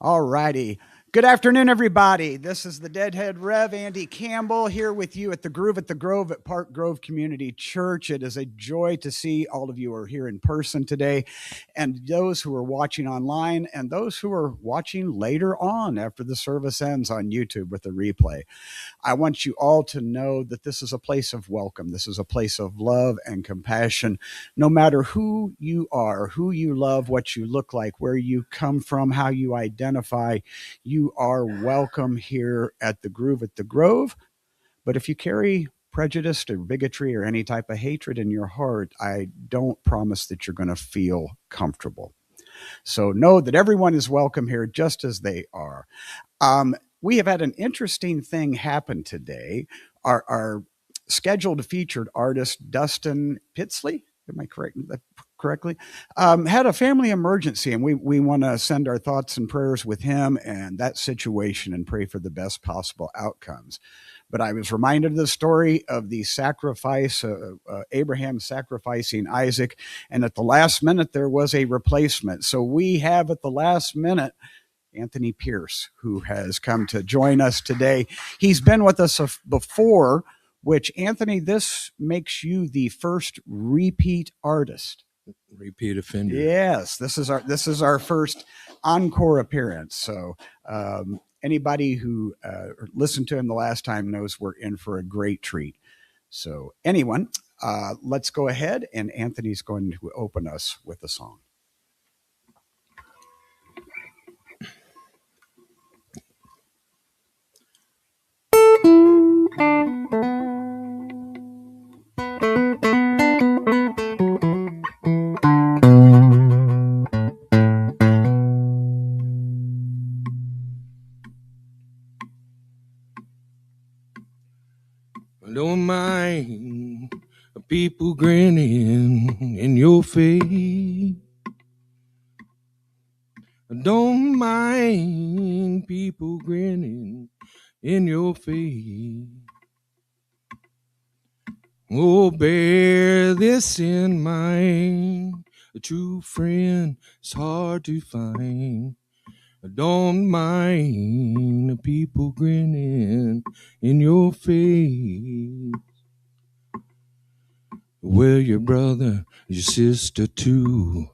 All righty. Good afternoon, everybody. This is the Deadhead Rev, Andy Campbell, here with you at the Groove at the Grove at Park Grove Community Church. It is a joy to see all of you are here in person today, and those who are watching online, and those who are watching later on after the service ends on YouTube with the replay. I want you all to know that this is a place of welcome. This is a place of love and compassion. No matter who you are, who you love, what you look like, where you come from, how you identify, you are welcome here at the Groove at the Grove. But if you carry prejudice or bigotry or any type of hatred in your heart, I don't promise that you're going to feel comfortable. So know that everyone is welcome here just as they are. We have had an interesting thing happen today. Our scheduled featured artist, Dustin Pitsley, am I correct that correctly? Had a family emergency, and we want to send our thoughts and prayers with him and that situation and pray for the best possible outcomes. But I was reminded of the story of the sacrifice, Abraham sacrificing Isaac, and at the last minute there was a replacement. So we have at the last minute Anthony Pierce, who has come to join us today. He's been with us before, which, Anthony, this makes you the first repeat artist. Repeat offender. Yes, this is our first encore appearance. So anybody who listened to him the last time knows we're in for a great treat. So anyone, let's go ahead, and Anthony's going to open us with a song. Don't mind people grinning in your face. Don't mind people grinning in your face. Oh, bear this in mind. A true friend is hard to find. Don't mind the people grinning in your face. Well, your brother, your sister too,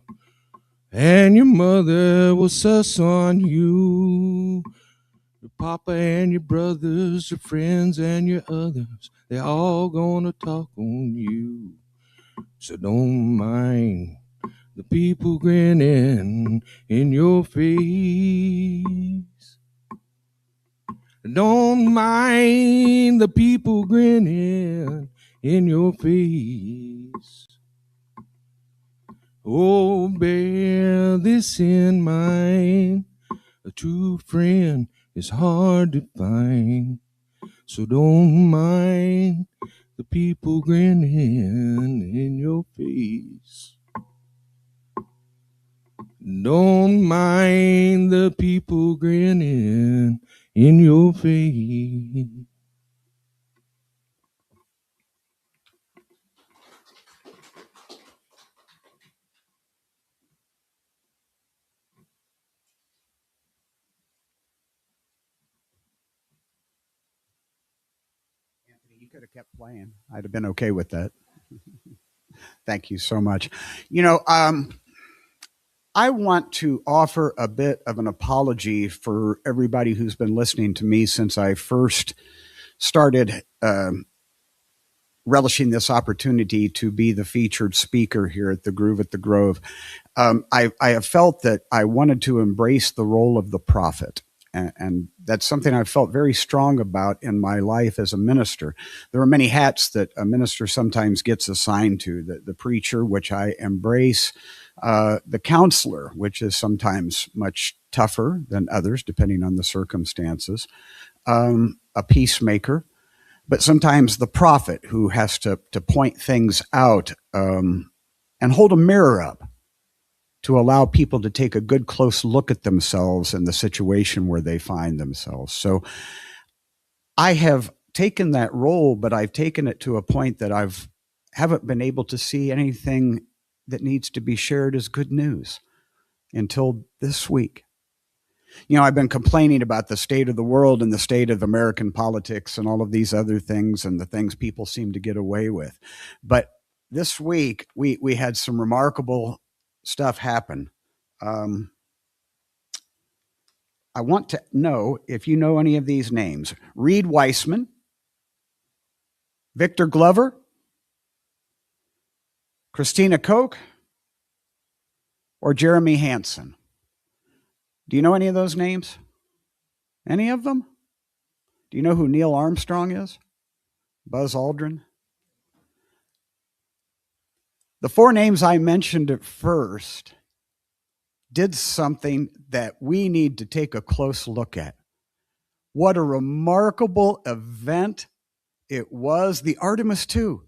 and your mother will suss on you. Your papa and your brothers, your friends and your others, they're all gonna talk on you. So don't mind the people grinning in your face. Don't mind the people grinning in your face. Oh, bear this in mind. A true friend is hard to find. So don't mind the people grinning in your face. Don't mind the people grinning in your face. Anthony, you could have kept playing. I'd have been okay with that. Thank you so much. You know, I want to offer a bit of an apology for everybody who's been listening to me since I first started relishing this opportunity to be the featured speaker here at the Groove at the Grove. I have felt that I wanted to embrace the role of the prophet. And that's something I've felt very strong about in my life as a minister. There are many hats that a minister sometimes gets assigned to: the preacher, which I embrace, the counselor, which is sometimes much tougher than others, depending on the circumstances, a peacemaker, but sometimes the prophet, who has to point things out and hold a mirror up to allow people to take a good close look at themselves and the situation where they find themselves. So I have taken that role, but I've taken it to a point that haven't been able to see anything that needs to be shared as good news until this week. You know, I've been complaining about the state of the world and the state of American politics and all of these other things and the things people seem to get away with. But this week, we had some remarkable stuff happen. I want to know if you know any of these names: Reed Weissman, Victor Glover, Christina Koch, or Jeremy Hansen. Do you know any of those names? Any of them? Do you know who Neil Armstrong is? Buzz Aldrin? The four names I mentioned at first did something that we need to take a close look at. What a remarkable event it was, the Artemis II.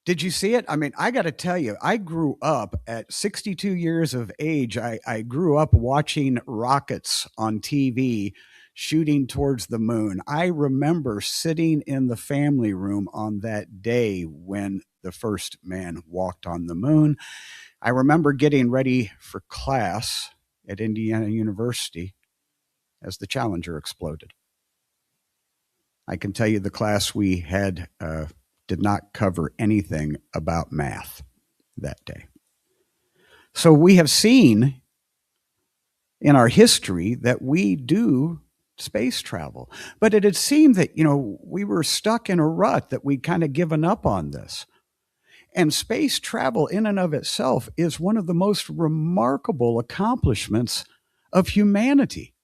Did you see it? I mean, I got to tell you, I grew up at 62 years of age. I grew up watching rockets on TV shooting towards the moon. I remember sitting in the family room on that day when the first man walked on the moon. I remember getting ready for class at Indiana University as the Challenger exploded. I can tell you the class we had did not cover anything about math that day. So we have seen in our history that we do space travel. But it had seemed that, we were stuck in a rut, that we'd kind of given up on this. And space travel in and of itself is one of the most remarkable accomplishments of humanity.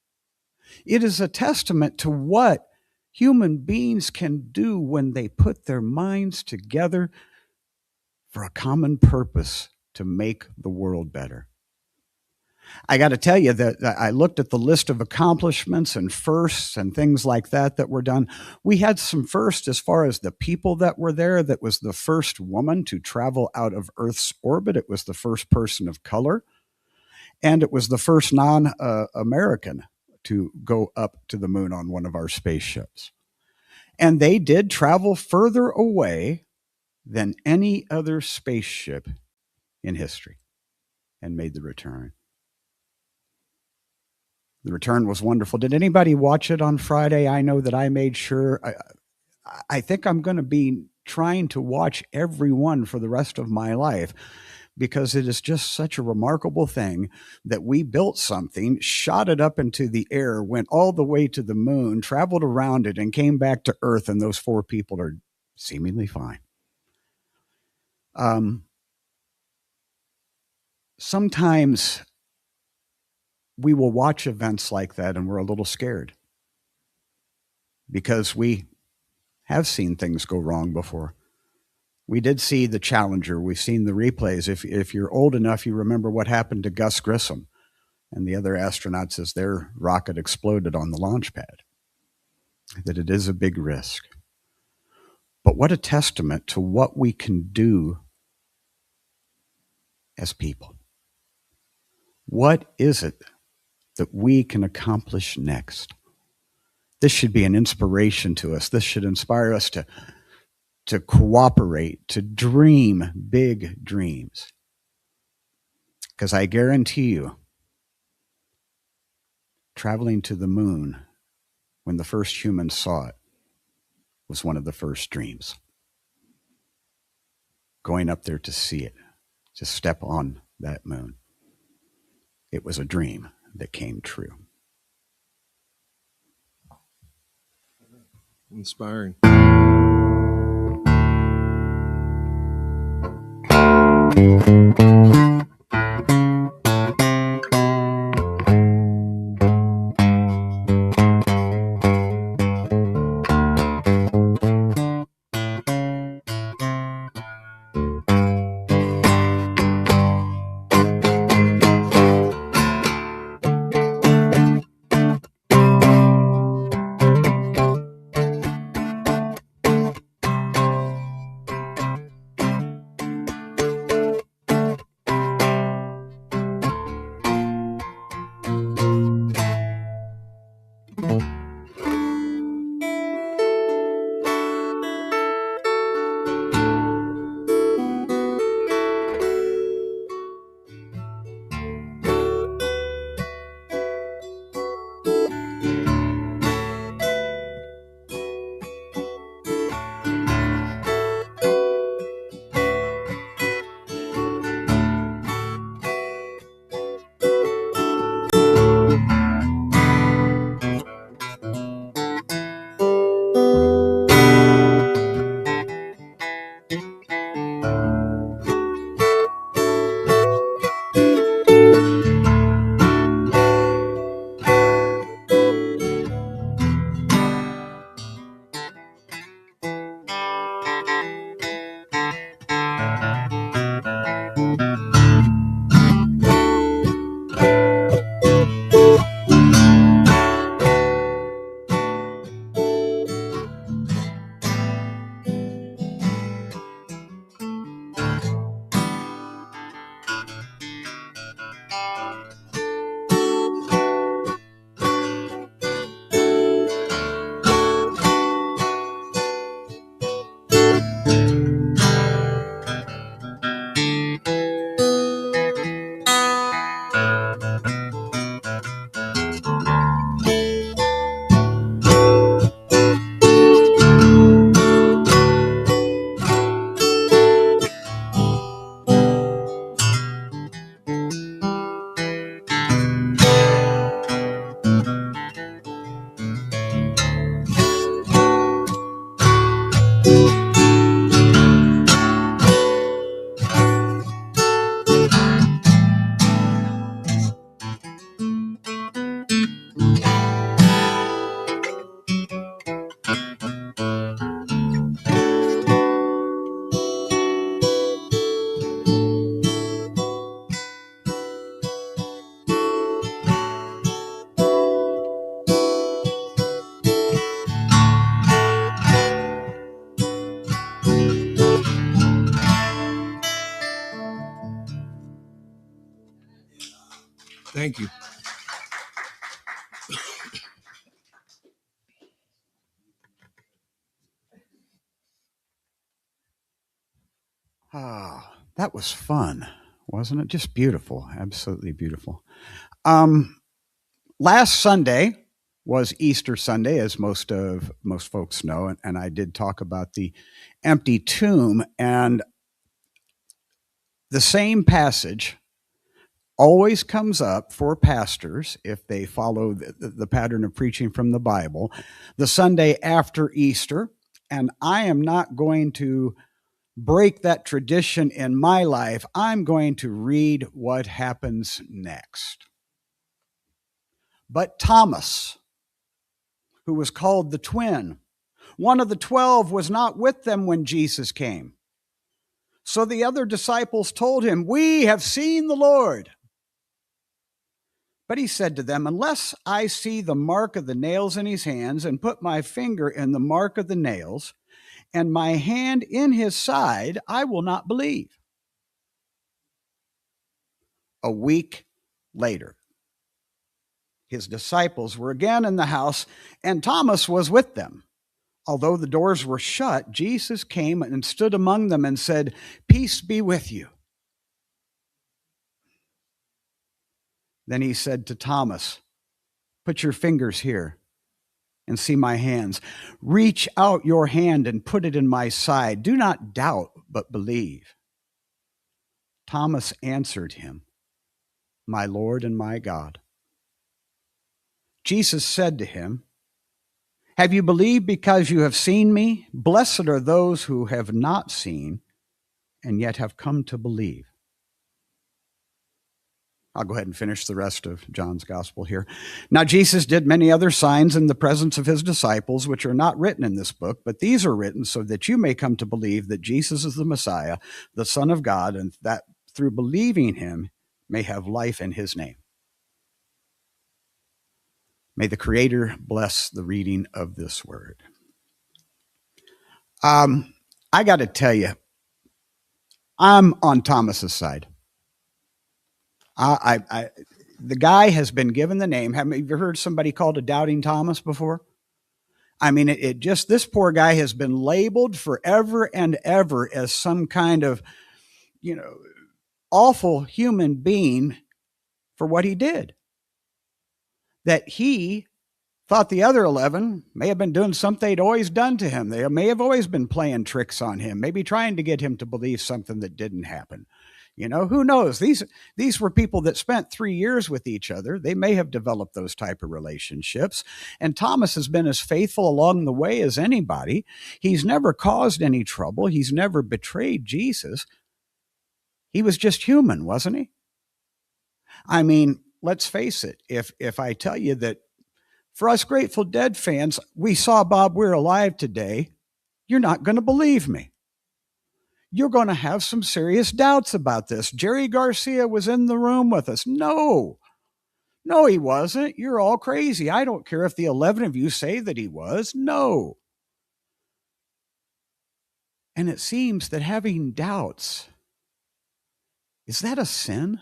It is a testament to what human beings can do when they put their minds together for a common purpose to make the world better. I got to tell you that I looked at the list of accomplishments and firsts and things like that were done. We had some firsts as far as the people that were there. That was the first woman to travel out of Earth's orbit. It was the first person of color. And it was the first non-American to go up to the moon on one of our spaceships. And they did travel further away than any other spaceship in history and made the return. The return was wonderful. Did anybody watch it on Friday? I know that I made sure. I think I'm going to be trying to watch every one for the rest of my life, because it is just such a remarkable thing that we built something, shot it up into the air, went all the way to the moon, traveled around it, and came back to Earth, and those four people are seemingly fine. Sometimes we will watch events like that and we're a little scared because we have seen things go wrong before. We did see the Challenger. We've seen the replays. If you're old enough, you remember what happened to Gus Grissom and the other astronauts as their rocket exploded on the launch pad. That it is a big risk. But what a testament to what we can do as people. What is it that we can accomplish next? This should be an inspiration to us. This should inspire us to cooperate, to dream big dreams. Because I guarantee you, traveling to the moon when the first humans saw it was one of the first dreams. Going up there to see it, to step on that moon. It was a dream that came true. Inspiring. Thank you. Ah, that was fun, wasn't it? Just beautiful, absolutely beautiful. Last Sunday was Easter Sunday, as most folks know, and I did talk about the empty tomb. And the same passage always comes up for pastors if they follow the pattern of preaching from the Bible, the Sunday after Easter. And I am not going to break that tradition in my life. I'm going to read what happens next. But Thomas, who was called the twin, one of the 12, was not with them when Jesus came. So the other disciples told him, "We have seen the Lord." But he said to them, "Unless I see the mark of the nails in his hands, and put my finger in the mark of the nails, and my hand in his side, I will not believe." A week later, his disciples were again in the house, and Thomas was with them. Although the doors were shut, Jesus came and stood among them and said, "Peace be with you." Then he said to Thomas, "Put your fingers here and see my hands. Reach out your hand and put it in my side. Do not doubt, but believe." Thomas answered him, "My Lord and my God." Jesus said to him, "Have you believed because you have seen me? Blessed are those who have not seen and yet have come to believe." I'll go ahead and finish the rest of John's gospel here. Now, Jesus did many other signs in the presence of his disciples, which are not written in this book, but these are written so that you may come to believe that Jesus is the Messiah, the Son of God, and that through believing him may have life in his name. May the Creator bless the reading of this word. I got to tell you, I'm on Thomas's side. The guy has been given the name. Have you heard somebody called a doubting Thomas before? I mean, it just, this poor guy has been labeled forever and ever as some kind of, awful human being for what he did. That he thought the other 11 may have been doing something they'd always done to him. They may have always been playing tricks on him, maybe trying to get him to believe something that didn't happen. Who knows? These were people that spent 3 years with each other. They may have developed those type of relationships. And Thomas has been as faithful along the way as anybody. He's never caused any trouble. He's never betrayed Jesus. He was just human, wasn't he? I mean, let's face it. If I tell you that for us Grateful Dead fans, we saw Bob Weir alive today, you're not going to believe me. You're going to have some serious doubts about this. Jerry Garcia was in the room with us. No, he wasn't. You're all crazy. I don't care if the 11 of you say that he was. No. And it seems that having doubts, is that a sin?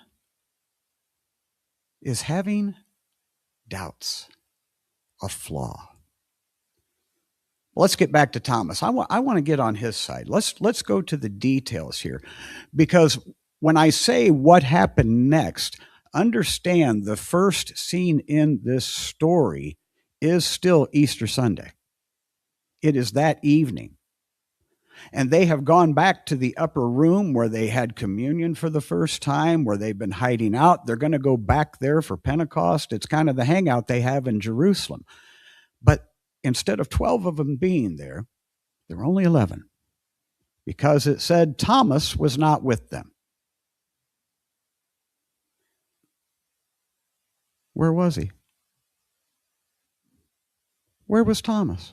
Is having doubts a flaw? Let's get back to Thomas. I want to get on his side. Let's go to the details here, because when I say what happened next, understand the first scene in this story is still Easter Sunday. It is that evening. And they have gone back to the upper room where they had communion for the first time, where they've been hiding out. They're going to go back there for Pentecost. It's kind of the hangout they have in Jerusalem. But instead of 12 of them being there, there were only 11, because it said Thomas was not with them. Where was he? Where was Thomas?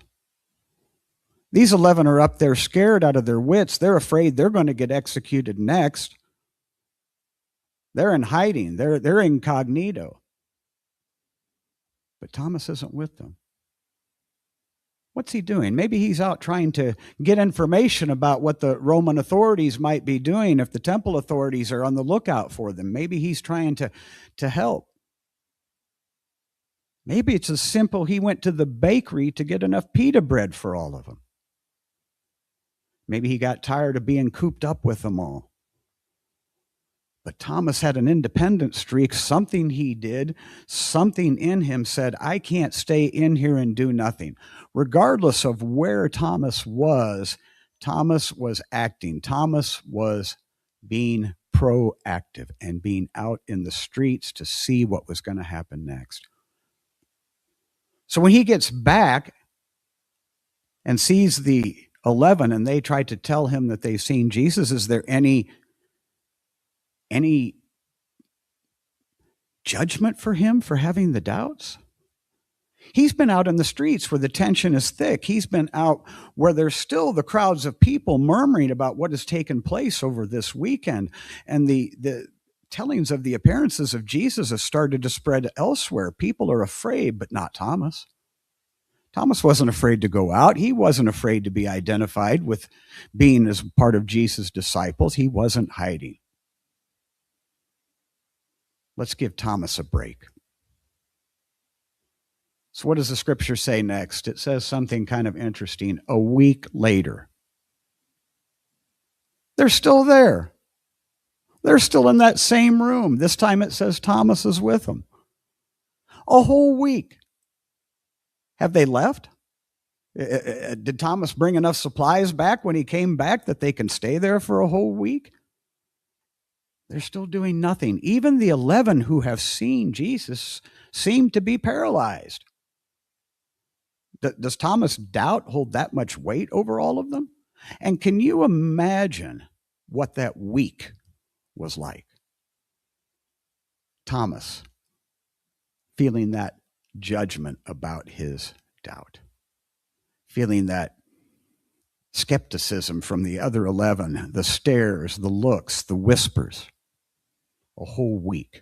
These 11 are up there scared out of their wits. They're afraid they're going to get executed next. They're in hiding. They're incognito. But Thomas isn't with them. What's he doing? Maybe he's out trying to get information about what the Roman authorities might be doing if the temple authorities are on the lookout for them. Maybe he's trying to help. Maybe it's as simple he went to the bakery to get enough pita bread for all of them. Maybe he got tired of being cooped up with them all. But Thomas had an independent streak. Something he did, something in him said, I can't stay in here and do nothing. Regardless of where Thomas was acting. Thomas was being proactive and being out in the streets to see what was going to happen next. So when he gets back and sees the 11 and they try to tell him that they've seen Jesus, is there any judgment for him for having the doubts? He's been out in the streets where the tension is thick. He's been out where there's still the crowds of people murmuring about what has taken place over this weekend. And the tellings of the appearances of Jesus have started to spread elsewhere. People are afraid, but not Thomas. Thomas wasn't afraid to go out. He wasn't afraid to be identified with being as part of Jesus' disciples. He wasn't hiding. Let's give Thomas a break. So what does the scripture say next? It says something kind of interesting. A week later, they're still there. They're still in that same room. This time it says Thomas is with them. A whole week. Have they left? Did Thomas bring enough supplies back when he came back that they can stay there for a whole week? They're still doing nothing. Even the 11 who have seen Jesus seem to be paralyzed. Does Thomas' doubt hold that much weight over all of them? And can you imagine what that week was like? Thomas feeling that judgment about his doubt, feeling that skepticism from the other 11, the stares, the looks, the whispers. A whole week.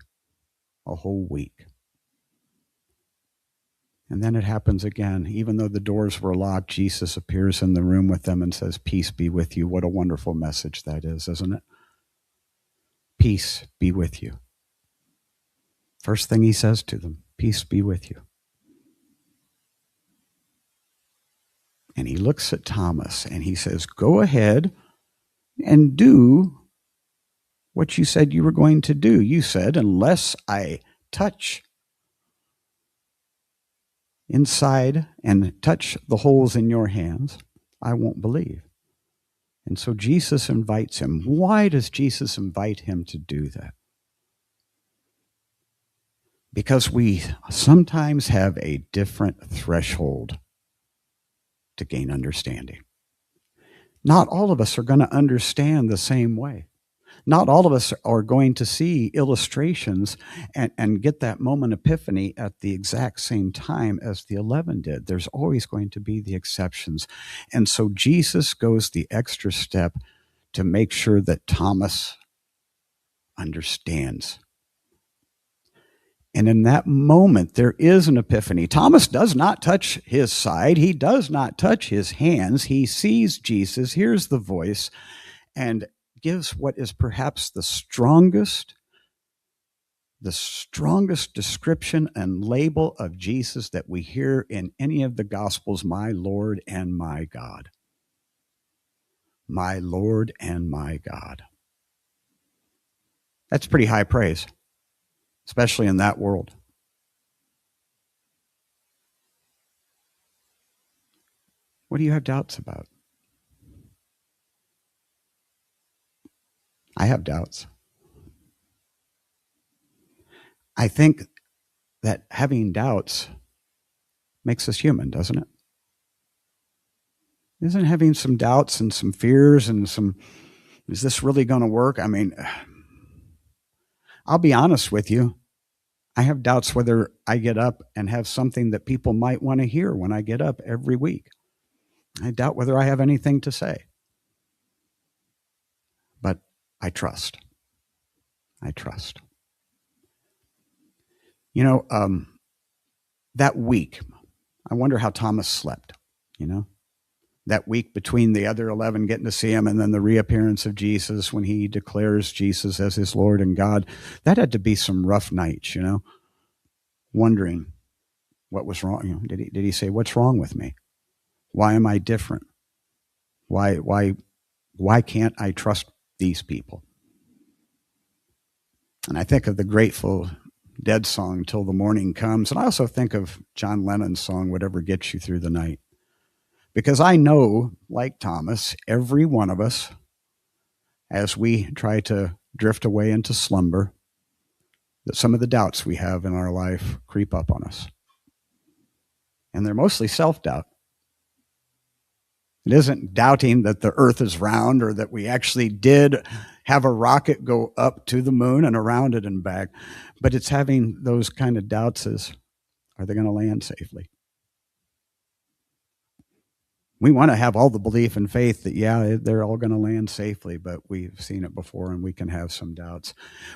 And then it happens again. Even though the doors were locked, Jesus appears in the room with them and says, peace be with you. What a wonderful message that is, isn't it? Peace be with you. First thing he says to them, peace be with you. And he looks at Thomas and he says, go ahead and do what you said you were going to do. You said, unless I touch inside and touch the holes in your hands, I won't believe. And so Jesus invites him. Why does Jesus invite him to do that? Because we sometimes have a different threshold to gain understanding. Not all of us are going to understand the same way. Not all of us are going to see illustrations and get that moment epiphany at the exact same time as the 11 did. There's always going to be the exceptions. And so Jesus goes the extra step to make sure that Thomas understands. And in that moment, there is an epiphany. Thomas does not touch his side. He does not touch his hands. He sees Jesus, hears the voice, and gives what is perhaps the strongest description and label of Jesus that we hear in any of the Gospels, my Lord and my God. My Lord and my God. That's pretty high praise, especially in that world. What do you have doubts about? I have doubts. I think that having doubts makes us human, doesn't it? Isn't having some doubts and some fears and some, is this really going to work? I mean, I'll be honest with you. I have doubts whether I get up and have something that people might want to hear when I get up every week. I doubt whether I have anything to say. But I trust. You know, that week, I wonder how Thomas slept, you know? That week between the other 11 getting to see him and then the reappearance of Jesus when he declares Jesus as his Lord and God. That had to be some rough nights, you know? Wondering, What was wrong? You know, did he say, what's wrong with me? Why am I different? Why can't I trust these people? And I think of the Grateful Dead song, Till the Morning Comes. And I also think of John Lennon's song, Whatever Gets You Through the Night. Because I know, like Thomas, every one of us, as we try to drift away into slumber, that some of the doubts we have in our life creep up on us. And they're mostly self-doubt. It isn't doubting that the earth is round or that we actually did have a rocket go up to the moon and around it and back, but it's having those kind of doubts as, are they going to land safely? We want to have all the belief and faith that, yeah, they're all going to land safely, but we've seen it before and we can have some doubts.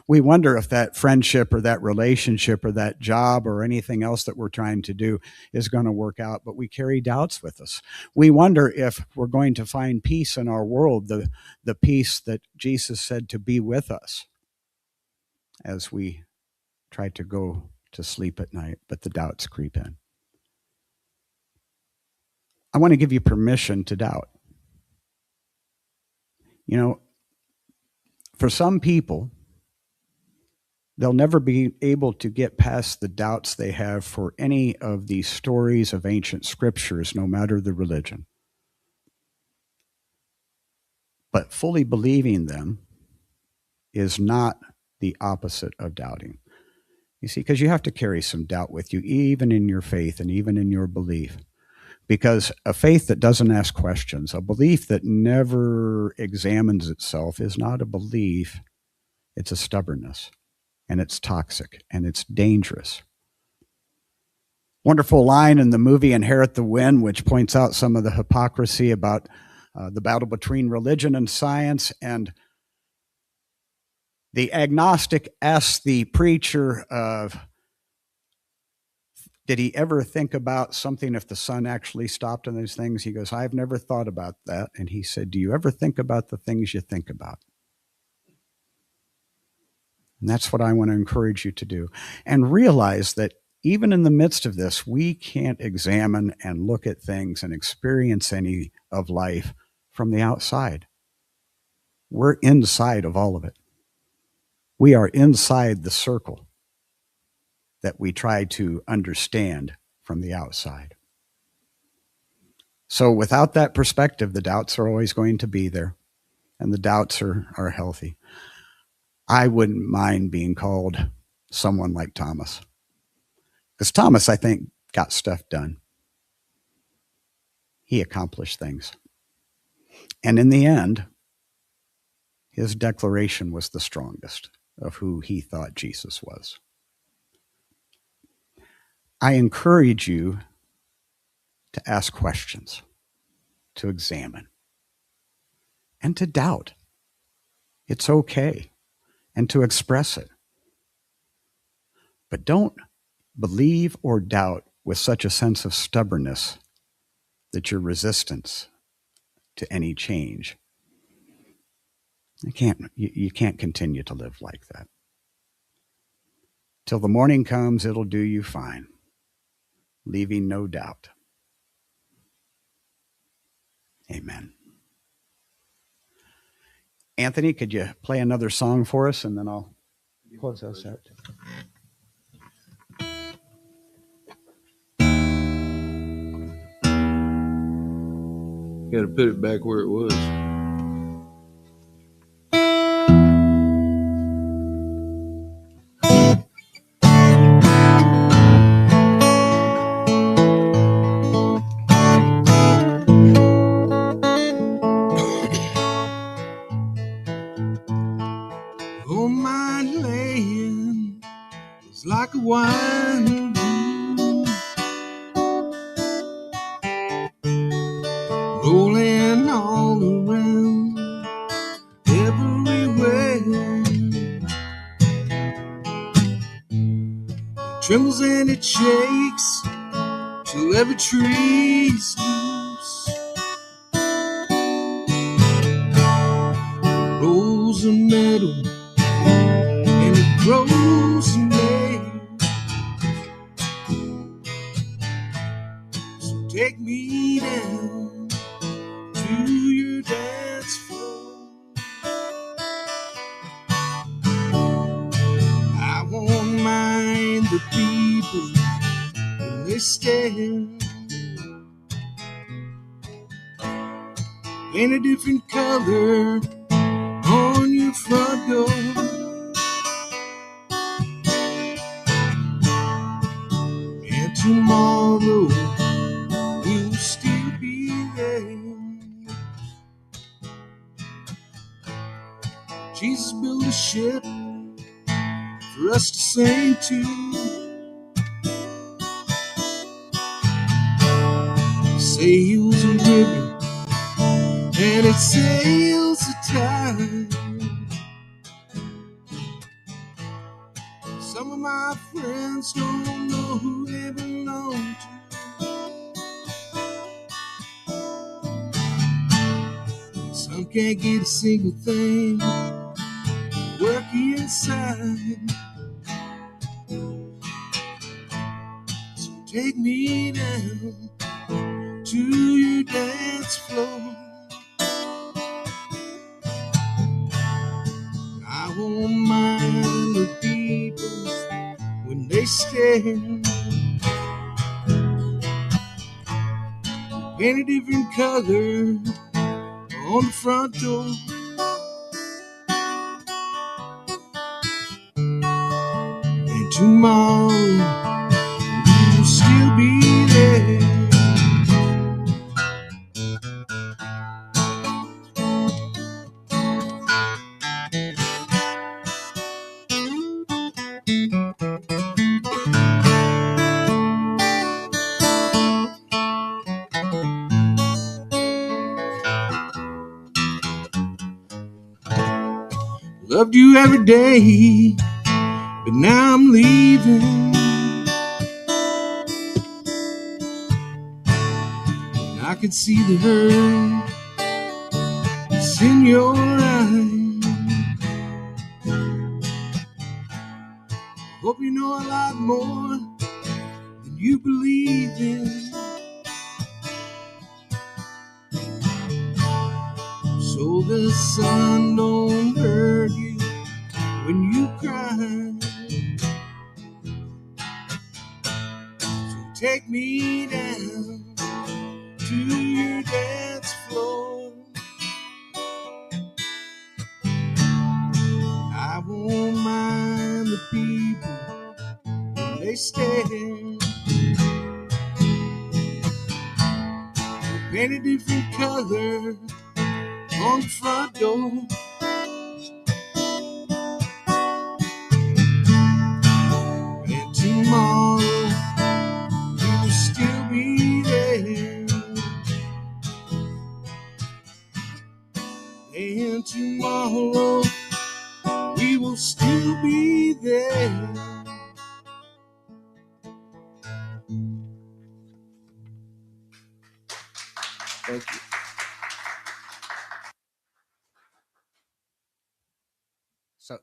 We wonder if that friendship or that relationship or that job or anything else that we're trying to do is going to work out, but we carry doubts with us. We wonder if we're going to find peace in our world, the peace that Jesus said to be with us as we try to go to sleep at night, but the doubts creep in. I want to give you permission to doubt. You know, for some people, they'll never be able to get past the doubts they have for any of these stories of ancient scriptures, no matter the religion. But fully believing them is not the opposite of doubting. You see, because you have to carry some doubt with you, even in your faith and even in your belief. Because a faith that doesn't ask questions, a belief that never examines itself is not a belief, it's a stubbornness, and it's toxic, and it's dangerous. Wonderful line in the movie Inherit the Wind, which points out some of the hypocrisy about the battle between religion and science. And the agnostic asks the preacher of, did he ever think about something if the sun actually stopped and those things? He goes, I've never thought about that. And he said, do you ever think about the things you think about? And that's what I want to encourage you to do. And realize that even in the midst of this, we can't examine and look at things and experience any of life from the outside. We're inside of all of it. We are inside the circle that we try to understand from the outside. So without that perspective, the doubts are always going to be there, and the doubts are healthy. I wouldn't mind being called someone like Thomas, because Thomas, I think, got stuff done. He accomplished things. And in the end, his declaration was the strongest of who he thought Jesus was. I encourage you to ask questions, to examine, and to doubt. It's okay, and to express it. But don't believe or doubt with such a sense of stubbornness that you're resistant to any change. You can't continue to live like that. Till the morning comes, it'll do you fine, leaving no doubt. Amen. Anthony, could you play another song for us, and then I'll close us out. Got to put it back where it was. Oh, my land is like a winding room, rolling all around, everywhere. It trembles and it shakes till every tree's loose. Rolls of metal and it grows in air. take me down to your dance floor. I won't mind the people when they stare. Paint a different color on your front door. And tomorrow we'll still be there. Jesus built a ship for us to sing to. Sails a river and it sails the tide. Some of my friends don't know who they belong to. Some can't get a single thing working inside. So take me down to your dance floor. I won't mind the people when they stare. Paint a different color on the front door. And tomorrow we'll still be there. Loved you every day, but now I'm leaving. And I can see the hurt that's in your eyes. Hope you know a lot more than you believe in. So the sun don't hurt you when you cry. So take me down to your dance floor. I won't mind the people when they stare. Paint a different color on the front door. And tomorrow we will still be there. And tomorrow we will still be there. Thank you.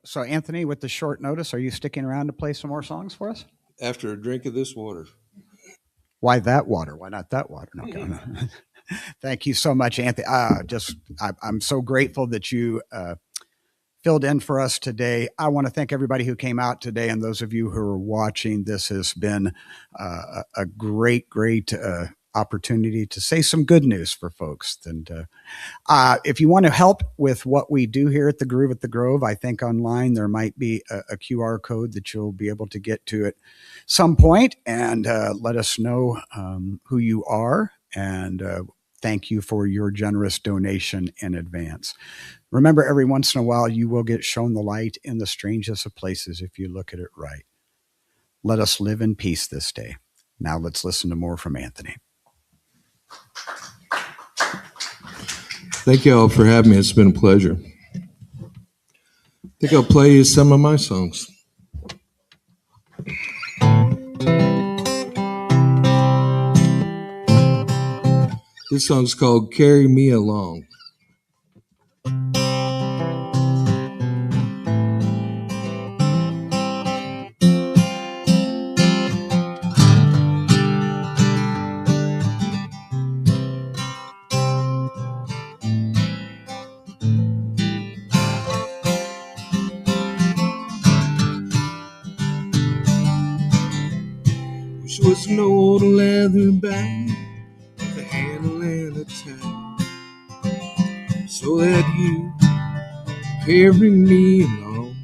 So Anthony, with the short notice, are you sticking around to play some more songs for us? After a drink of this water. Why that water? Why not that water? No, no. Thank you so much, Anthony. I'm so grateful that you filled in for us today. I want to thank everybody who came out today, and those of you who are watching. This has been a great opportunity to say some good news for folks. And if you want to help with what we do here at the Groove at the Grove, I think online there might be a QR code that you'll be able to get to at some point, and let us know who you are, and thank you for your generous donation in advance. Remember, every once in a while, you will get shown the light in the strangest of places if you look at it right. Let us live in peace this day. Now let's listen to more from Anthony. Thank you all for having me. It's been a pleasure. I think I'll play you some of my songs. This song's called Carry Me Along. Wish it was an old leather bag with a handle and a tag, so that you carry me along.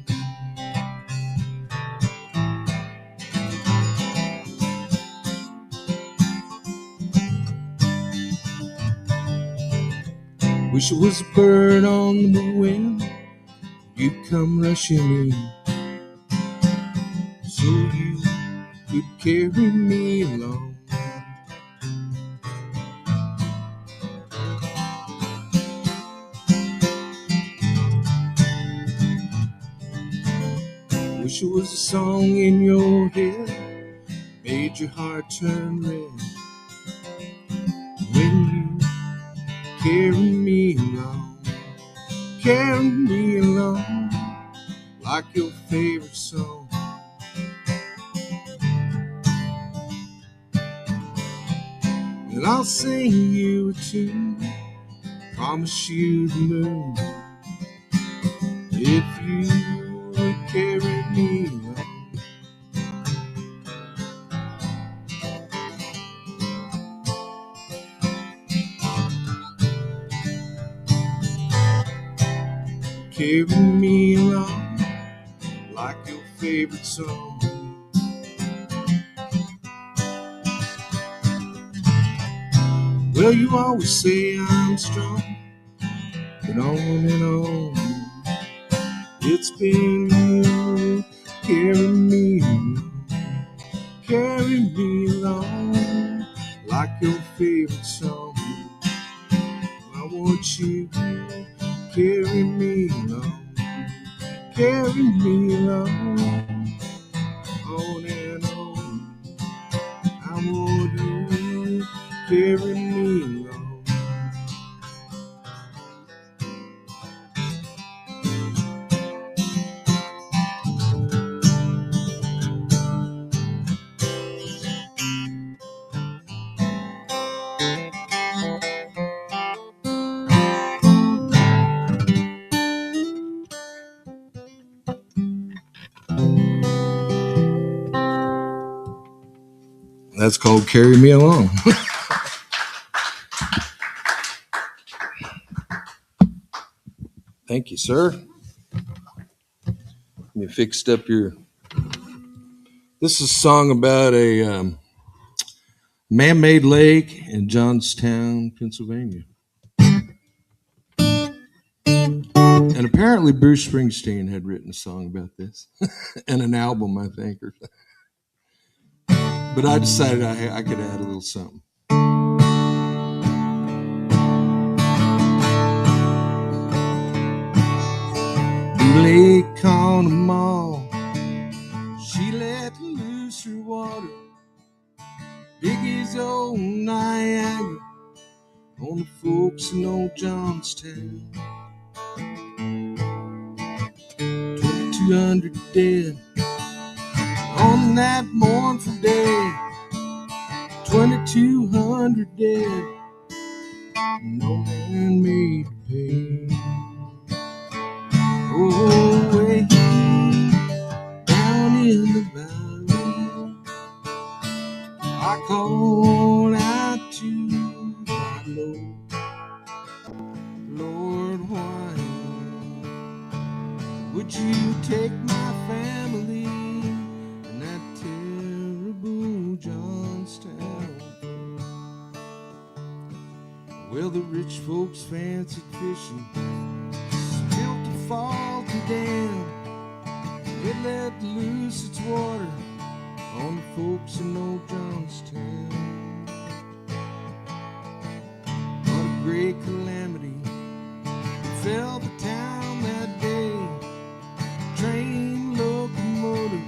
Wish it was a bird on the wind, you come rushing in, so you could carry me along. Wish it was a song in your head, made your heart turn red, when you carry me along, carry me along, like your favorite song. And I'll sing you a tune, promise you the moon, if you would carry me along. Carry me along, like your favorite song. Well, you always say I'm strong, but on and on, it's been you. Carry me along, like your favorite song. I want you to carry me along, carry me along, on and on. I want you to carry me along. That's called Carry Me Along. Thank you, sir. You fixed up your... This is a song about a man-made lake in Johnstown, Pennsylvania. And apparently Bruce Springsteen had written a song about this and an album, I think. But I decided I could add a little something. Lake on the mall, she let loose her water, big as old Niagara, on the folks in old Johnstown. 2,200 dead on that mournful day, 2,200 dead, no man made to pay. Oh, way down in the valley, I call out to my Lord, Lord, why would you take my family in that terrible Johnstown? Well, the rich folks fancied fishing, built a faulty dam, it let loose its water on the folks in old Johnstown. What a great calamity befell the town that day. Train locomotive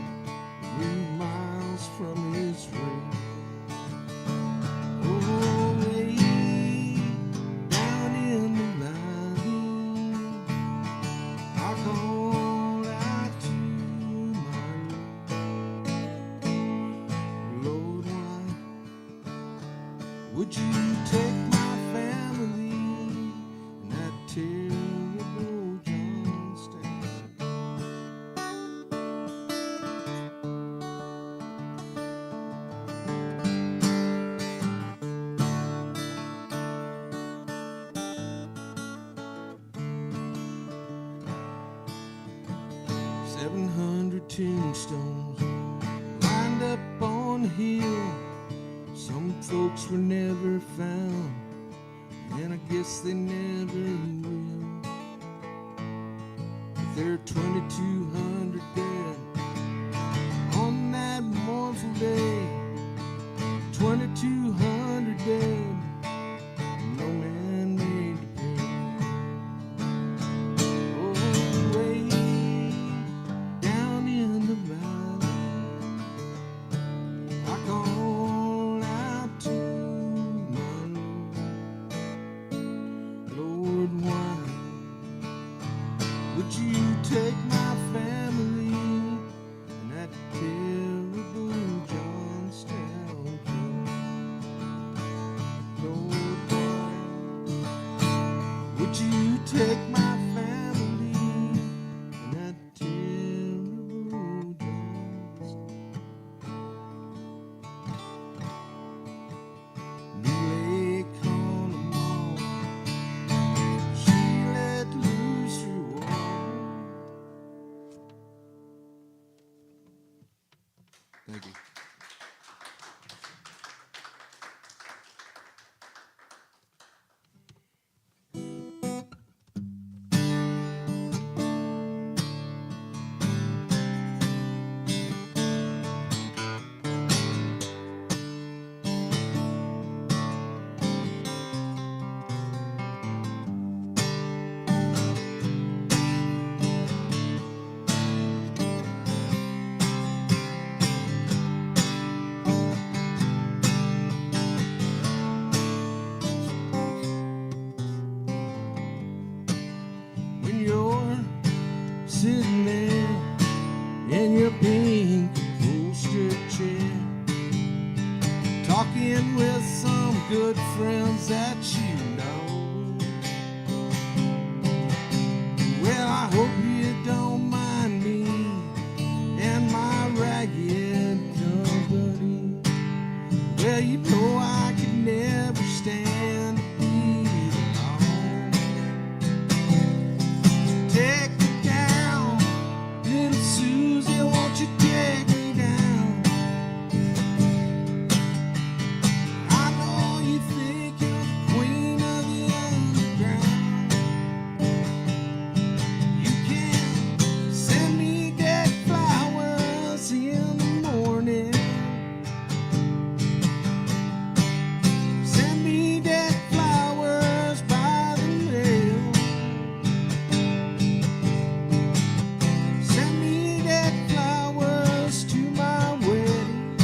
3 miles from his rail. Oh, way down in the valley, I call out to my Lord, why would you take my family in that terrible Johnstown? tombstones lined up on the hill. Some folks were never found, and I guess they never will. There are 2,200 dead on that mournful day. 2,200 dead, no man made to pay. Oh, way down in the valley, I call out to my Lord, why would you take my family and that terrible Johnstown place? Lord, why would you take my family and that terrible Johnstown? New Lake on the mall, she let loose her wall. Thank you. When you're sitting there in your pink upholstered chair, talking with some good friends that you know, well, I hope you don't mind me and my ragged company. Well, you know I could never stand to be alone. Take me down, little Susie, won't you take me down? I know you think you're the queen of the underground. You can send me dead flowers in the morning. Send me dead flowers by the mail. Send me dead flowers to my wedding,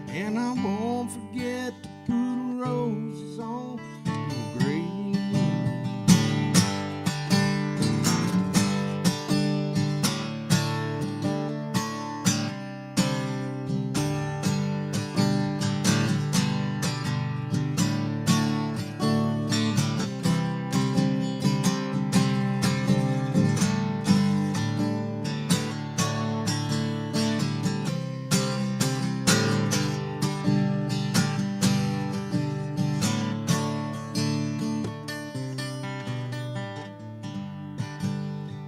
and I won't forget to put roses on your grave.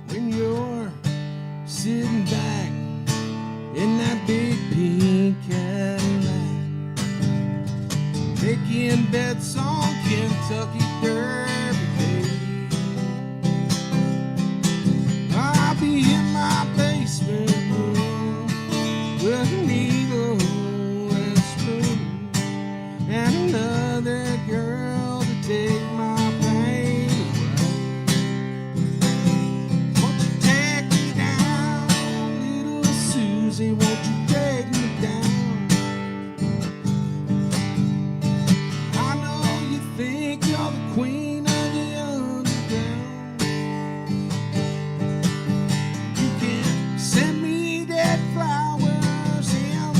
When you're sitting back in that big pink Cadillac, making bets on Kentucky Derby Day, I'll be in my basement room with a needle and a spoon and another girl to take my pain away. Won't you take me down, little Susie? Won't you take me down? I know you think you're the queen of the underground. You can send me dead flowers in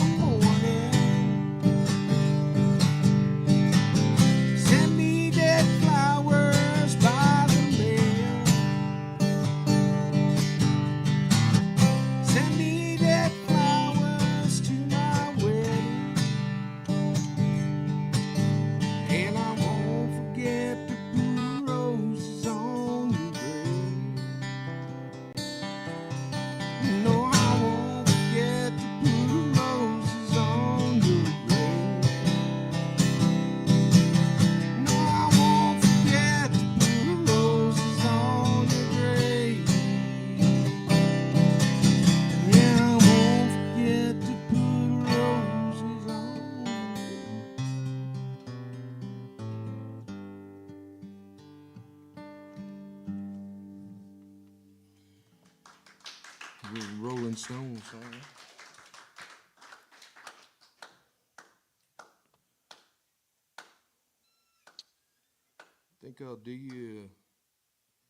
think I'll do you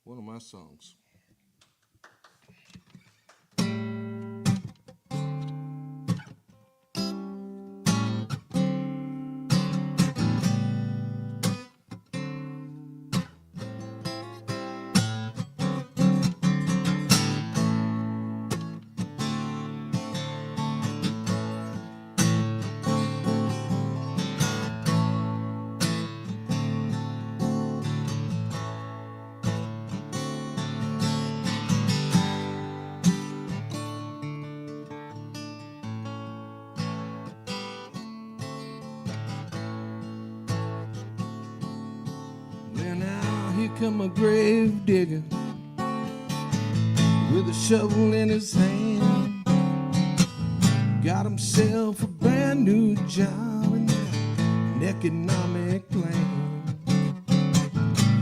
one of my songs. Here come a grave digger with a shovel in his hand. Got himself a brand new job and an economic plan.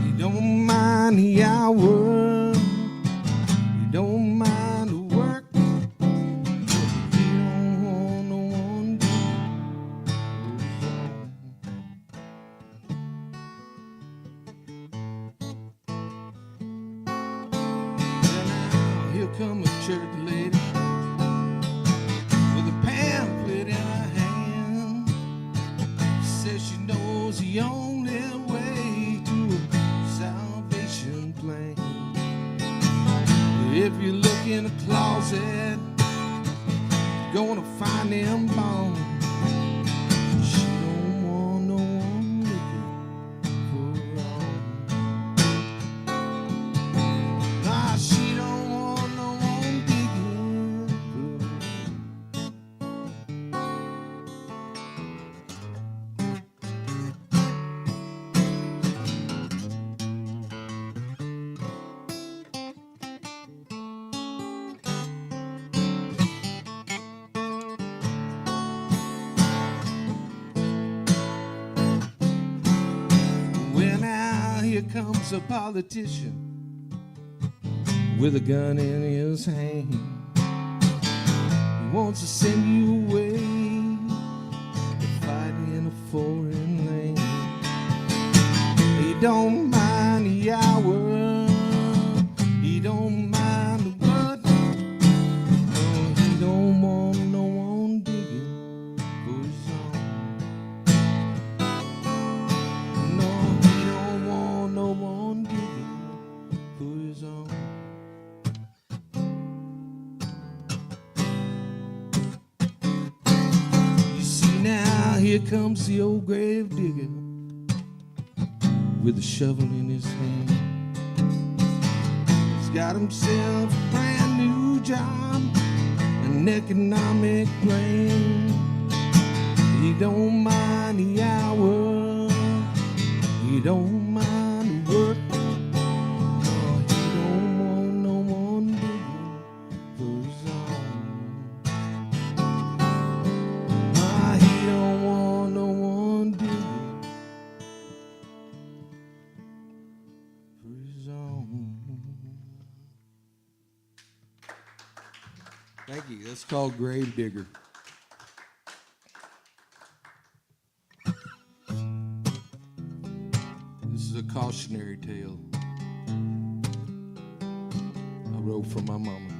He don't mind the hours, he don't mind the work, but he don't want no one to come a church lady with a pamphlet in her hand. Says she knows the only way to a salvation plan. If you look in a closet, you're gonna find them bones. She don't want no one looking for wrong. Nah, she don't want no one digging Well, now here comes a politician with a gun in his hand. He wants to send you away to fight in a foreign land. He don't mind the hour, he don't mind the blood. No, he don't want no one digging for his own. No, he don't want no one digging for his own. Now here comes the old grave digger with a shovel in his hand. He's got himself a brand new job, an economic plan. He don't mind the hour, he don't mind the work. No, he don't want no one digging for his own. He don't want no one digging for his own. Thank you. That's called Grave Digger. This is a cautionary tale I wrote for my mama.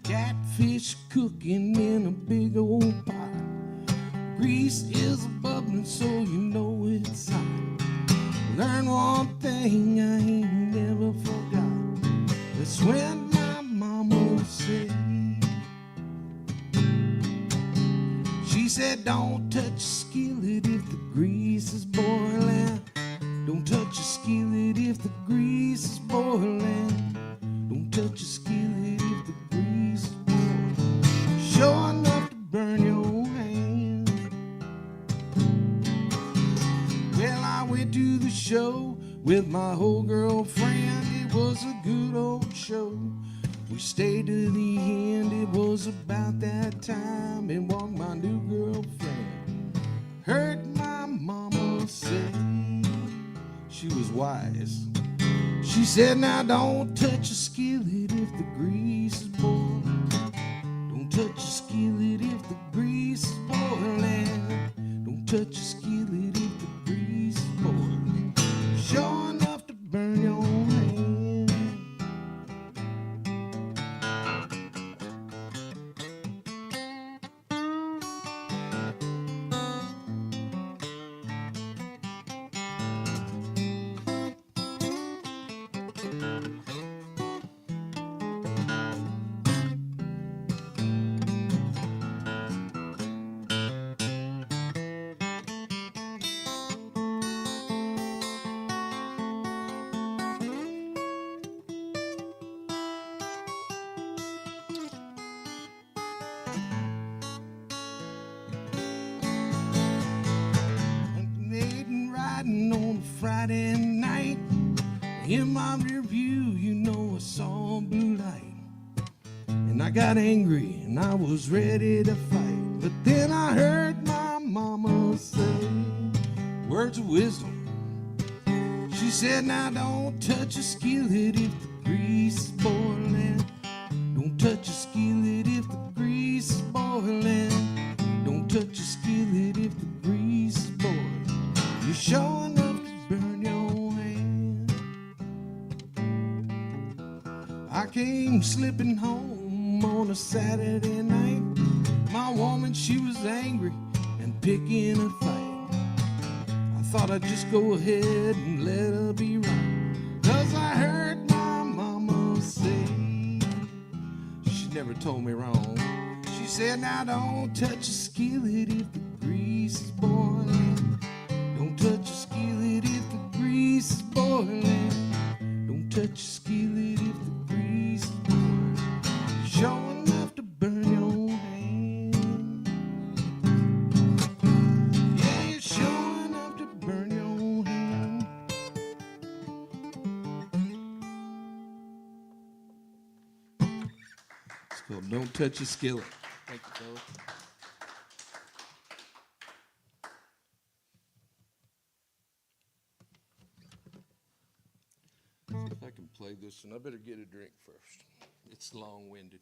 Catfish cooking in a big old pot. Grease is bubbling, so you know it's hot. Learn one thing I ain't never forgot. That's when my mama said, she said, don't touch a skillet if the grease is boiling. Don't touch a skillet if the grease is boiling. Don't touch a skillet if the grease is boiling. Sure enough to burn your hand. Well, I went to the show with my whole girlfriend. It was a good old show. We stayed to the end. It was about that time. And walked my new girlfriend. Heard my mama say, she was wise. She said, now don't touch a skillet if the grease is boiling. touch a skillet if the grease is boiling. Don't touch a skillet if the grease is boiling. Sure enough to burn your hand. Riding on a Friday night, in my rear view, you know I saw a blue light, and I got angry and I was ready to fight. But then I heard my mama say words of wisdom. She said, now don't touch a skillet if the grease is boiling. Don't touch a skillet if the grease is boiling. Don't touch a skillet if the grease is boiling. You're sure enough to burn your hand. I came slipping home on a Saturday night. My woman, she was angry and picking a fight. I thought I'd just go ahead and let her be right, 'cause I heard my mama say, she never told me wrong. She said, now don't touch a skillet if the grease is boiling. Don't touch a skillet if the grease is boiling. Don't touch a skillet if the grease is boiling. Sure enough to burn your hand. Yeah, you're sure enough to burn your hand. It's called Don't Touch a Skillet. Thank you, fellas. If I can play this, and I better get a drink first. It's long-winded.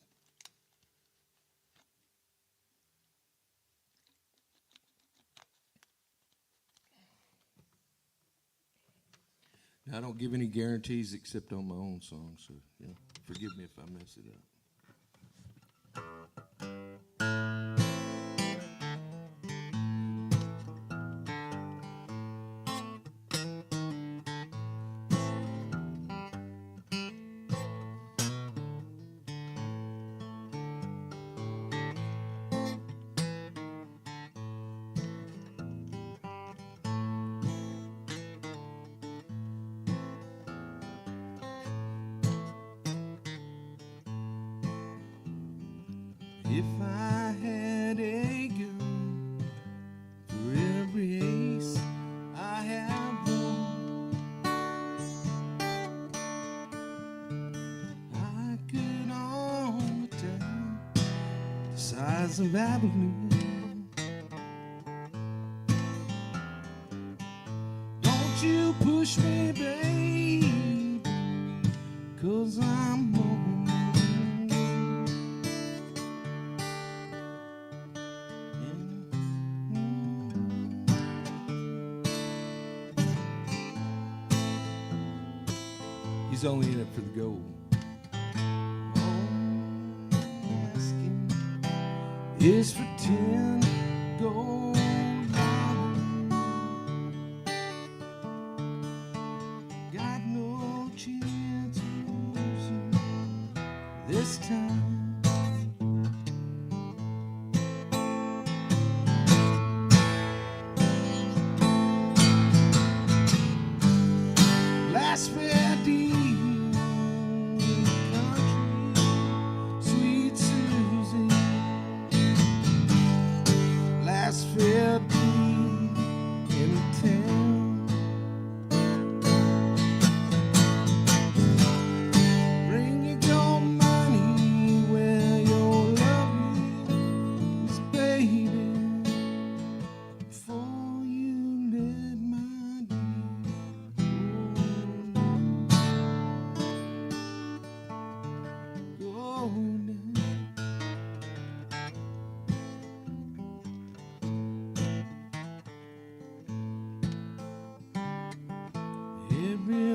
Now, I don't give any guarantees except on my own song, so forgive me if I mess it up. If I had a girl for every ace I have won, I could own a town the size of Abilene. Don't you push me, babe, 'cause I'm home. He's only in it for the gold. All I'm asking is for 10 gold dollars. Got no chance of losing this time. Last fair deal. Fair deal in town. Bring your money where your love is, baby, before you let my deal go.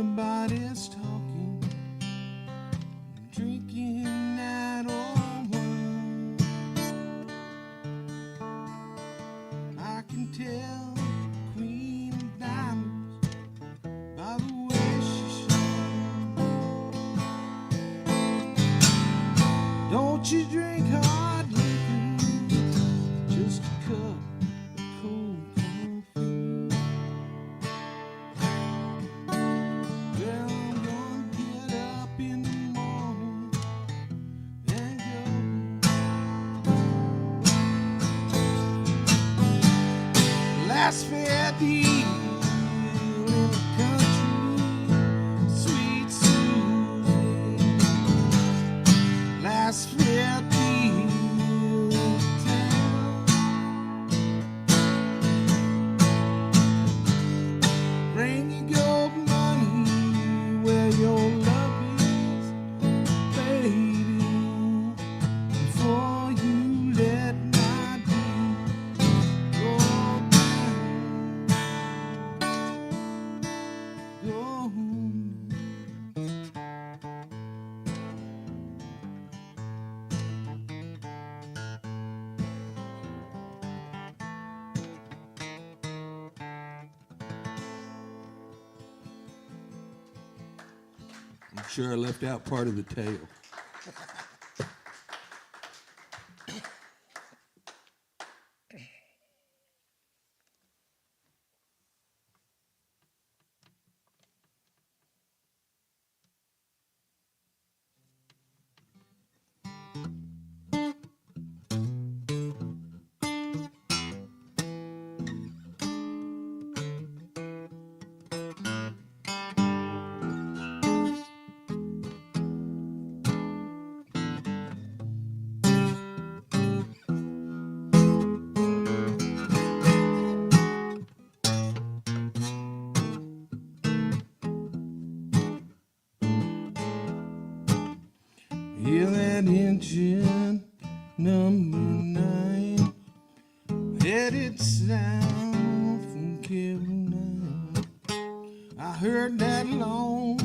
everybody's talking, drinking that old wine. I can tell the Queen of Diamonds by the way she shines. Don't you drink hard liquor, just a cup of cold coffee. Well, I'm gonna get up in the morning and go. Last fair deal in the country, sweet Susie. Last fair deal in town. Bring your gold money where your love is, baby, before you let my dream go down. Go home. I'm sure I left out part of the tale. Hear that engine number 9 headed south from Carolina. I heard that long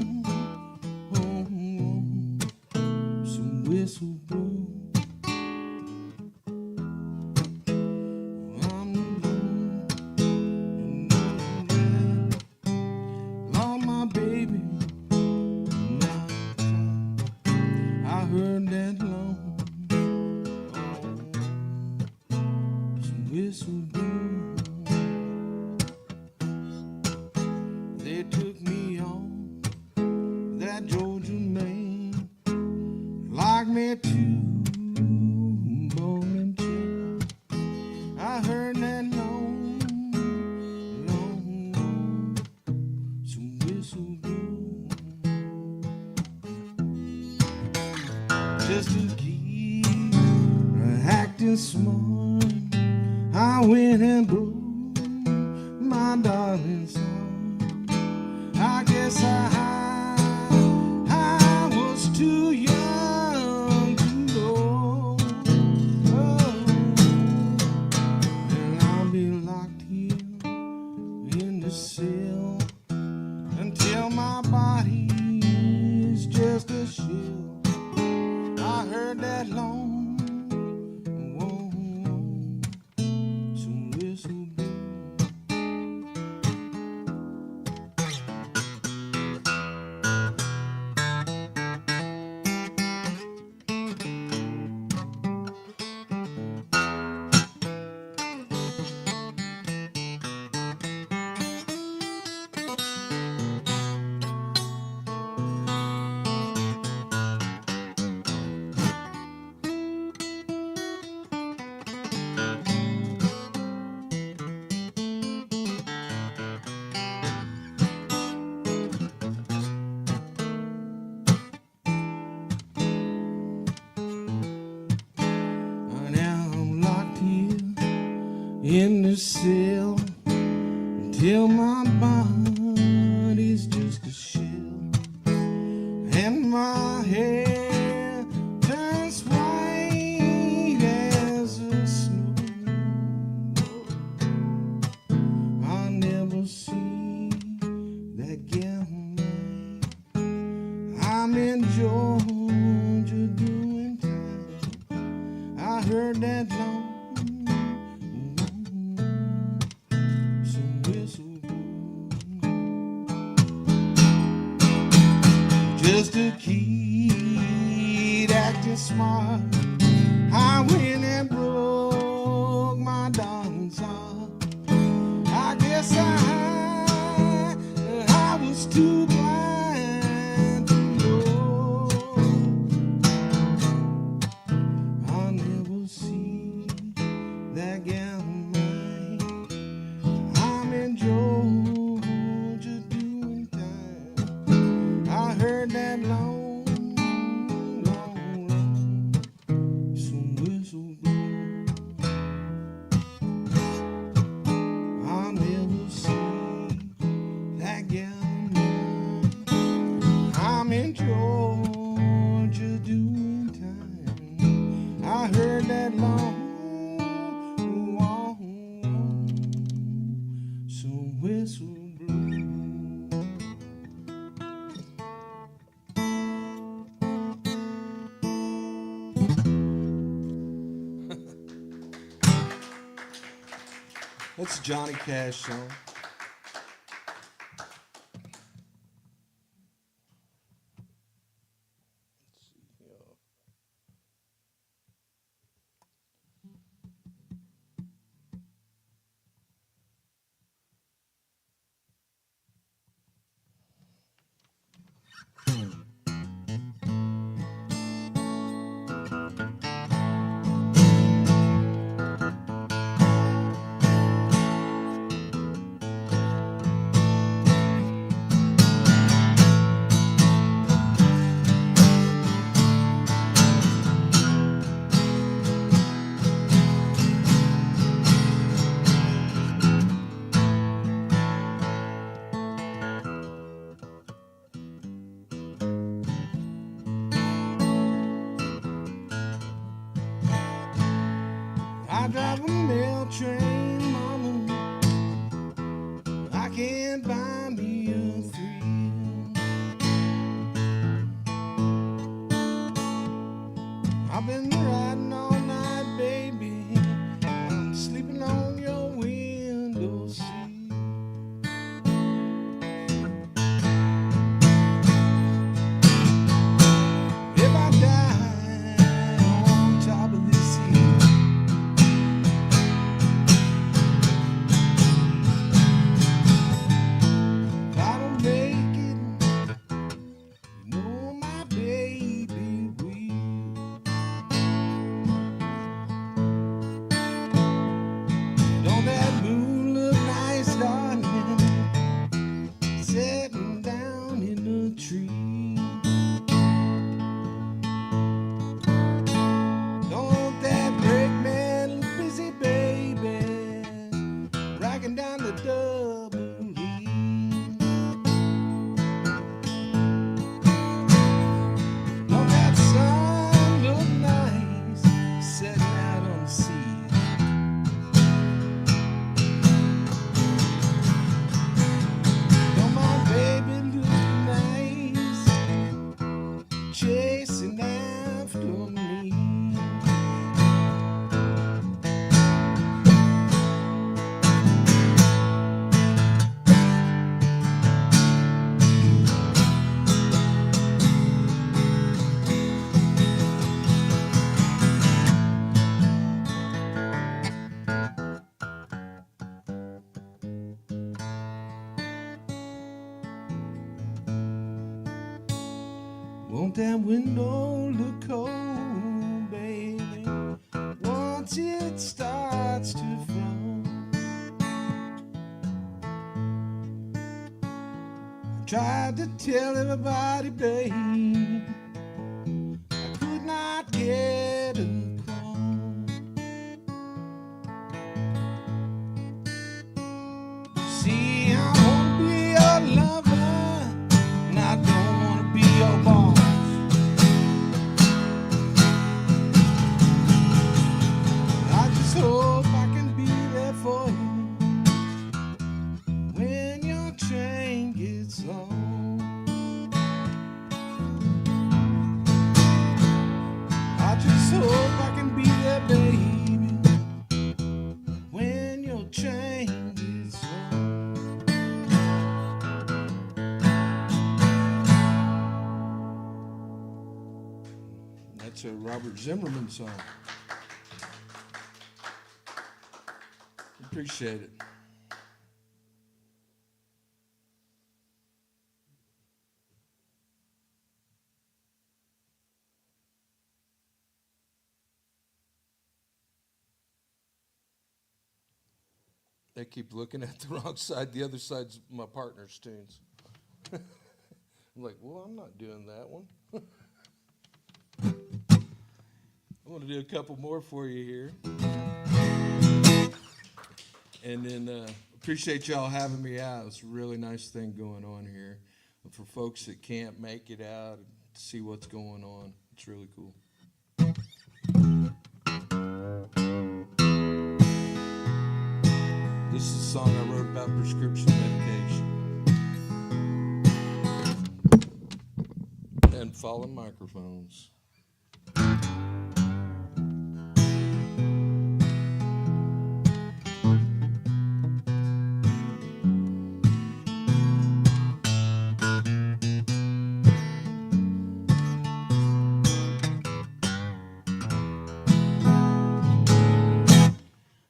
some whistle blow. I'm alone and I'm glad. Lord, my baby, my child. I heard that long some whistle blow. They took me on that Georgia main, locked me to bowling chair. I heard that long some whistle blow. Just to keep acting smart, I went and broke my darling's heart. I guess I was too young to know. And I'll be locked here in the cell until my body is just a shell. I heard that long some whistle blow. Now I'm locked here in the cell until my body's just a shell and my hair turns white as a snow. I'll never see that gal man I'm in Georgia doing time. I heard that long some whistle blow. Just a kid acting smart. I went and broke my darling's heart. I guess I was too blind to know I'll never see that gal of mine. I'm in Georgia doing time. I heard that long, long, long some whistle blow. I'll never see that gal of mine. I'm in Georgia doing time. I heard that long, long, some whistle blow. That's a Johnny Cash song. I drive a mail train, mama. I can't buy me a thrill. I've been riding all night, baby. I'm sleeping on your windowsill. If I die on top of this hill, if I don't make it, you know my baby will. Don't that moon look nice, darling, sitting down in the tree? Don't that brakeman look busy, baby, rocking down the double E? Don't that sun look nice, setting out on the sea? Don't my baby look nice, chasing after me? Won't that window look cold, baby, once it starts to frost? I tried to tell everybody, babe, I could not get across. See, I wanna be your lover, and I don't wanna be your boss. I just hope I can be there for you when your train gets home. It's a Robert Zimmerman song. Appreciate it. They keep looking at the wrong side. The other side's my partner's tunes. I'm like, well, I'm not doing that one. I want to do a couple more for you here. And then appreciate y'all having me out. It's a really nice thing going on here. But for folks that can't make it out and see what's going on, it's really cool. This is a song I wrote about prescription medication and fallen microphones.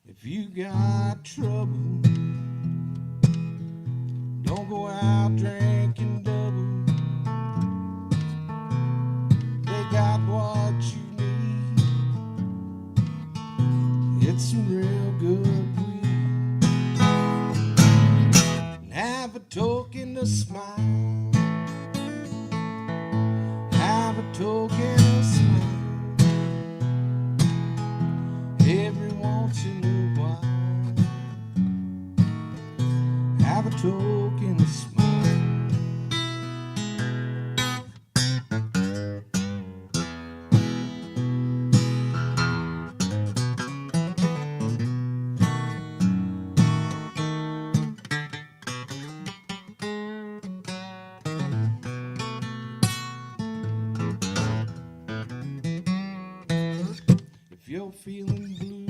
If you got trouble, don't go out drinking double. They got what you need. It's some real good weed. And have a token to smile. Have a token to smile. Every once in a while. Have a token to smile. If you're feeling blue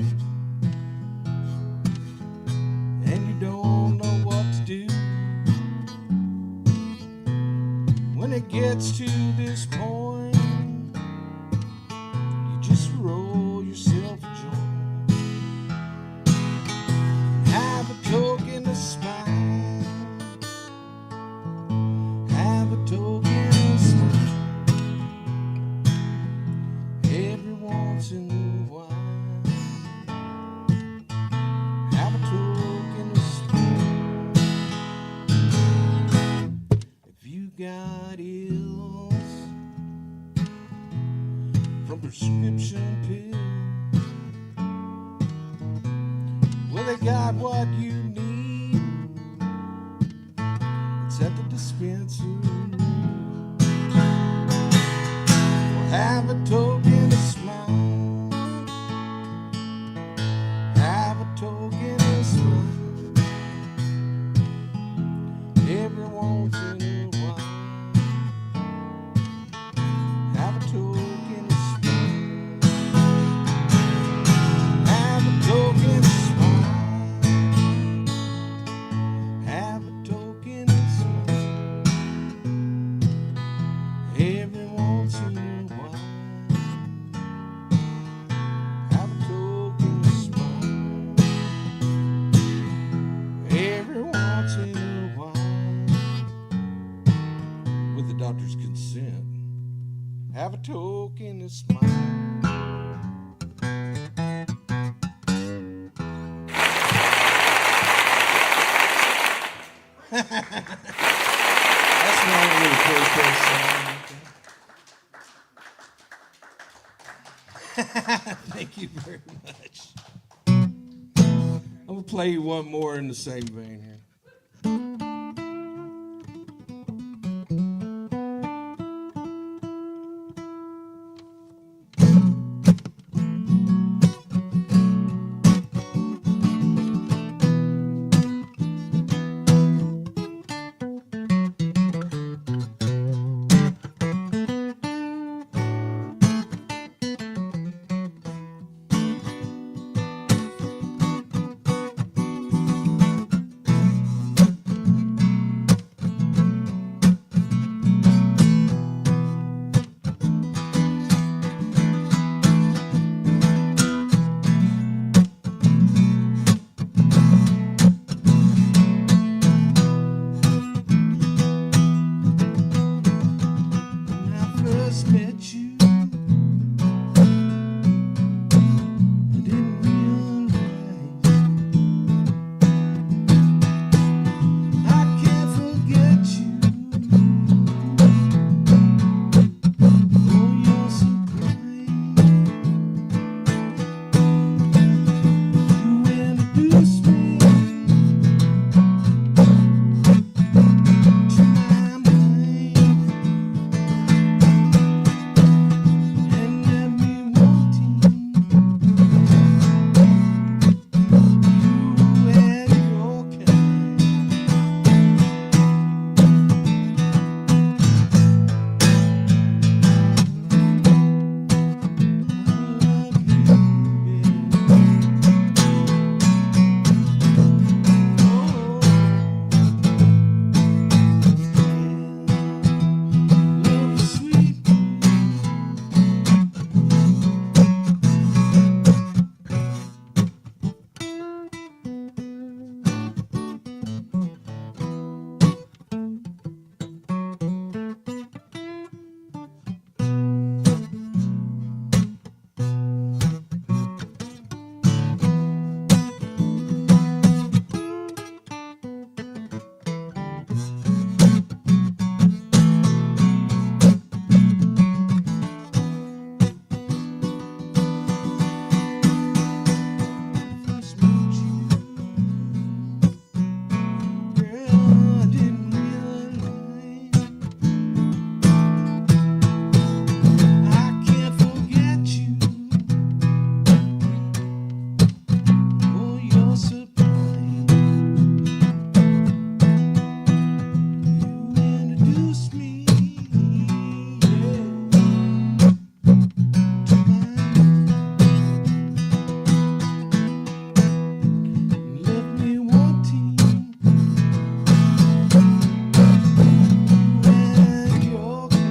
and you don't know what to do, when it gets to this point, you just roll yourself a joint. Have a token to smile. Have a token to smile. Every once in a while. Have a token to smile. If you got ills from prescription pills, well, they got what you need. It's at the dispensary. Well, have a token to smile. Have a token to smile. Every once in a while. Have a token to smile. Have a token to smile. Have a token to smile. Every once in a while. Have a token to smile. Every once in a while. With the doctor's consent. Have a token to smile. That's not a really protest song. Thank you very much. I'm gonna play you one more in the same vein here. first met you, I didn't realize I can't forget you. Oh, you're so kind. You introduced me to my mind and left me wanting you and your kind.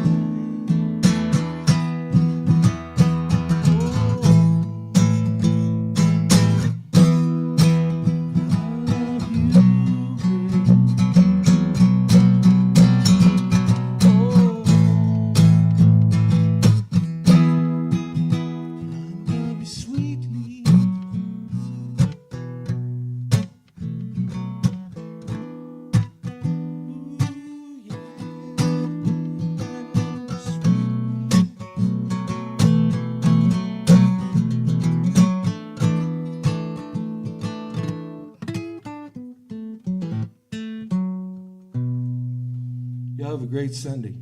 Y'all have a great Sunday.